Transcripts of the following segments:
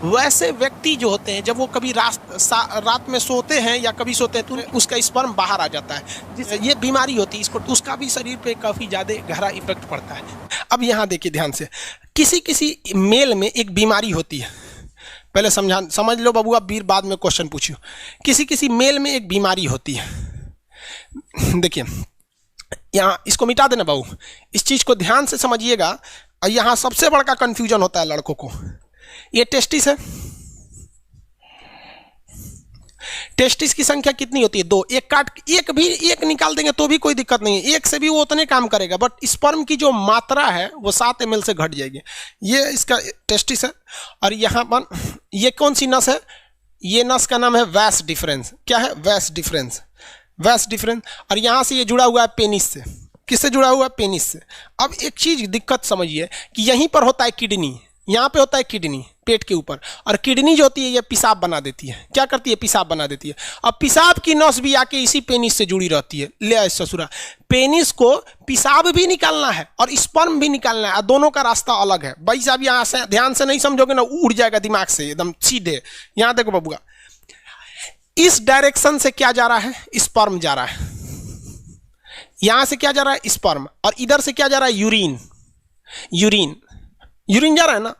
वैसे व्यक्ति जो होते हैं जब वो कभी रात में सोते हैं या कभी सोते हैं तो उसका स्पर्म बाहर आ जाता है, जिससे ये बीमारी होती है, इसको उसका भी शरीर पे काफ़ी ज़्यादा गहरा इफेक्ट पड़ता है। अब यहाँ देखिए ध्यान से, किसी किसी मेल में एक बीमारी होती है, पहले समझ लो बबुआ, बीर बाद में क्वेश्चन पूछियो। किसी किसी मेल में एक बीमारी होती है, देखिए यहाँ इसको मिटा देना बाबू, इस चीज़ को ध्यान से समझिएगा। यहाँ सबसे बड़ा कंफ्यूजन होता है लड़कों को, ये टेस्टिस है, टेस्टिस की संख्या कितनी होती है? 2। एक निकाल देंगे तो भी कोई दिक्कत नहीं है, एक से भी वो उतने काम करेगा, बट स्पर्म की जो मात्रा है वो 7 ml से घट जाएगी। ये इसका टेस्टिस है। और यहाँ पर ये कौन सी नस है? ये नस का नाम है वैस डिफरेंस। क्या है? वैस डिफरेंस, वैस डिफरेंस। और यहाँ से ये जुड़ा हुआ है पेनिस से। किससे जुड़ा हुआ है? पेनिस से। अब एक चीज़ दिक्कत समझिए कि यहीं पर होता है किडनी, यहाँ पे होता है किडनी पेट के ऊपर, और किडनी जो होती है ये पेशाब बना देती है। क्या करती है? पेशाब बना देती है। अब पेशाब की नस भी आके इसी पेनिस से जुड़ी रहती है। ले आए ससुरा, पेनिस को पेशाब भी निकालना है और स्पर्म भी निकालना है, दोनों का रास्ता अलग है। भाई साहब यहाँ से ध्यान से नहीं समझोगे ना, उड़ जाएगा दिमाग से एकदम सीधे। यहाँ देखो बबुआ, इस डायरेक्शन से क्या जा रहा है? स्पर्म जा रहा है। यहां से क्या जा रहा है? स्पर्म। और इधर से क्या जा रहा है? यूरिन। यूरिन जा रहा है ना।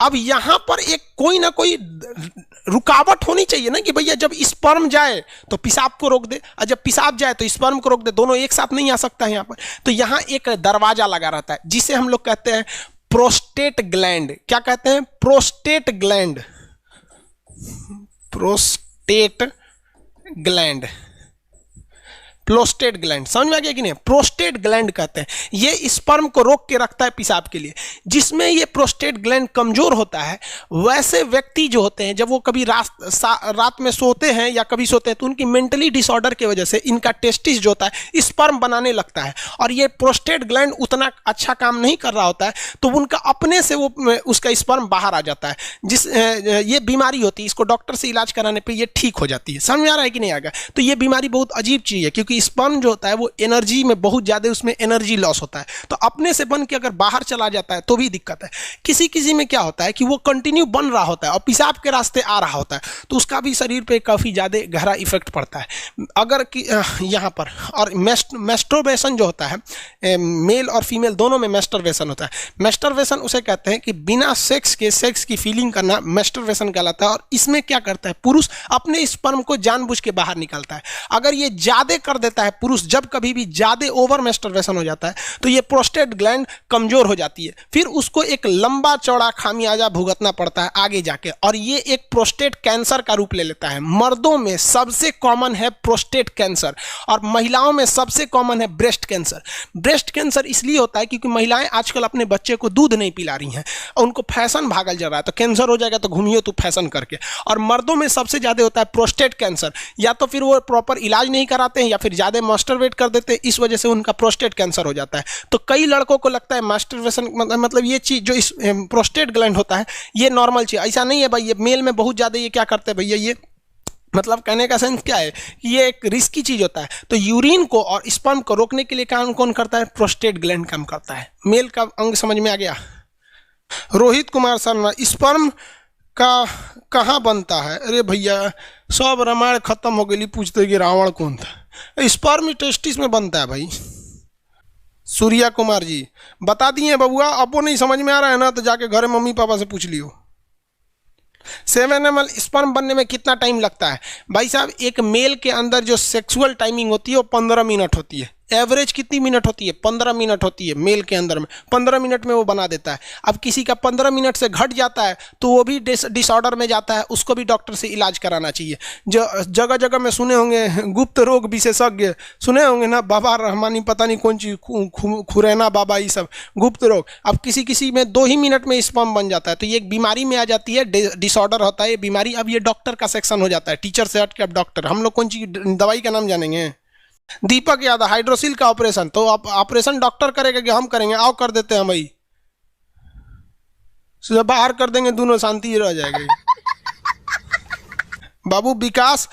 अब यहां पर एक कोई ना कोई रुकावट होनी चाहिए ना, कि भैया जब स्पर्म जाए तो पेशाब को रोक दे, और जब पेशाब जाए तो स्पर्म को रोक दे, दोनों एक साथ नहीं आ सकता है यहाँ पर। तो यहाँ एक दरवाजा लगा रहता है जिसे हम लोग कहते हैं प्रोस्टेट ग्लैंड। क्या कहते हैं? Prostate gland. Prostate gland, prostate gland, समझ में आ गया कि नहीं? प्रोस्टेट ग्लैंड कहते हैं, ये स्पर्म को रोक के रखता है पेशाब के लिए। जिसमें ये प्रोस्टेट ग्लैंड कमजोर होता है, वैसे व्यक्ति जो होते हैं जब वो कभी रात में सोते हैं या कभी सोते हैं तो उनकी मेंटली डिसऑर्डर की वजह से इनका टेस्टिस जो होता है स्पर्म बनाने लगता है, और ये प्रोस्टेट ग्लैंड उतना अच्छा काम नहीं कर रहा होता है, तो उनका अपने से वो उसका स्पर्म बाहर आ जाता है। ये बीमारी होती है, इसको डॉक्टर से इलाज कराने पर ये ठीक हो जाती है। समझ में आ रहा है कि नहीं आएगा? तो ये बीमारी बहुत अजीब चीज़ है, क्योंकि स्पर्म जो होता है वो एनर्जी में बहुत ज़्यादा, उसमें एनर्जी लॉस होता है, तो अपने से बन के अगर बाहर चला जाता है तो भी दिक्कत है। किसी किसी में क्या होता है कि वो कंटिन्यू बन रहा होता है और पेशाब के रास्ते आ रहा होता है, तो उसका भी शरीर पे काफ़ी ज़्यादा गहरा इफेक्ट पड़ता है। अगर कि यहाँ पर और मैस्टरबेशन जो होता है, मेल और फीमेल दोनों में मैस्टरबेशन होता है। मैस्टरबेशन उसे कहते हैं कि बिना सेक्स की फीलिंग करना मैस्टरबेशन कहलाता है। और इसमें क्या करता है? पुरुष अपने स्पर्म को जानबूझ के बाहर निकालता है। अगर ये ज़्यादा कर देता है पुरुष, जब कभी भी ज़्यादा ओवर मैस्टरबेशन हो जाता है तो ये प्रोस्टेट ग्लैंड कमजोर हो जाती है, फिर उसको एक लंबा चौड़ा खामियाजा भुगतना पड़ता है आगे जाके, और ये एक प्रोस्टेट कैंसर का रूप ले लेता है। मर्दों में सबसे कॉमन है प्रोस्टेट कैंसर, और महिलाओं में सबसे कॉमन है ब्रेस्ट कैंसर। ब्रेस्ट कैंसर इसलिए होता है क्योंकि महिलाएं आजकल अपने बच्चे को दूध नहीं पिला रही हैं, उनको फैशन भागल जा रहा है, तो कैंसर हो जाएगा तो घूमियो तू फैशन करके। और मर्दों में सबसे ज़्यादा होता है प्रोस्टेट कैंसर, या तो फिर वो प्रॉपर इलाज नहीं कराते हैं या फिर ज़्यादा मास्टरबेट कर देते हैं, इस वजह से उनका प्रोस्टेट कैंसर हो जाता है। तो कई लड़कों को लगता है मास्टरबेशन मतलब ये चीज़ जो इस प्रोस्टेट ग्लैंड होता है ये नॉर्मल चीज़, ऐसा नहीं है भाई। ये मेल में बहुत ज़्यादा ये क्या करते हैं भैया, ये मतलब कहने का सेंस क्या है कि ये एक रिस्की चीज़ होता है। तो यूरिन को और स्पर्म को रोकने के लिए काम कौन करता है? प्रोस्टेट ग्लैंड काम करता है। मेल का अंग समझ में आ गया? रोहित कुमार शर्मा, स्पर्म का कहाँ बनता है? अरे भैया सब रामायण खत्म हो गई, पूछते कि रावण कौन था? स्पर्म टेस्टिस में बनता है भाई। सूर्या कुमार जी बता दिए बबुआ, अब वो नहीं समझ में आ रहा है ना तो जाके घर मम्मी पापा से पूछ लियो। 7 ml स्पर्म बनने में कितना टाइम लगता है? भाई साहब एक मेल के अंदर जो सेक्सुअल टाइमिंग होती है वो 15 मिनट होती है। एवरेज कितनी मिनट होती है? 15 मिनट होती है मेल के अंदर में, 15 मिनट में वो बना देता है। अब किसी का 15 मिनट से घट जाता है तो वो भी डिसऑर्डर में जाता है, उसको भी डॉक्टर से इलाज कराना चाहिए। जो जगह जगह में सुने होंगे गुप्त रोग विशेषज्ञ सुने होंगे ना, बाबा रहमानी पता नहीं कौन चीज़ खुरैना बाबा, ये सब गुप्त रोग। अब किसी किसी में 2 ही मिनट में स्पर्म बन जाता है, तो ये एक बीमारी में आ जाती है, डिसऑर्डर होता है ये बीमारी। अब ये डॉक्टर का सेक्शन हो जाता है, टीचर से हट के अब डॉक्टर। हम लोग कौन चीज़ दवाई का नाम जानेंगे? दीपक यादव, हाइड्रोसिल का ऑपरेशन, तो आप ऑपरेशन डॉक्टर करेगा कि हम करेंगे? आओ कर देते हैं भाई, बाहर कर देंगे, दोनों शांति रह जाएगी। बाबू विकास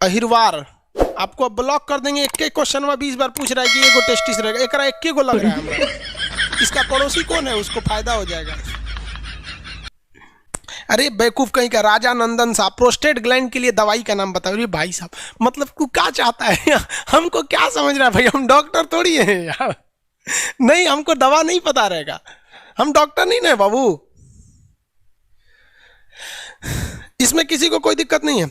अहिरवार, आपको ब्लॉक कर देंगे। एक क्वेश्चन में 20 बार पूछ रहा है कि एगो टेस्टिस रहेगा, एक को लग रहा है हमरा। इसका पड़ोसी कौन है, उसको फायदा हो जाएगा। अरे बेवकूफ कहीं का, राजा नंदन साहब प्रोस्टेट ग्लैंड के लिए दवाई का नाम बताओ। अरे भाई साहब, मतलब तू क्या चाहता है? हमको क्या समझ रहा है भाई, हम डॉक्टर थोड़ी हैं यार। नहीं, हमको दवा नहीं पता रहेगा, हम डॉक्टर नहीं ना बाबू। इसमें किसी को कोई दिक्कत नहीं है।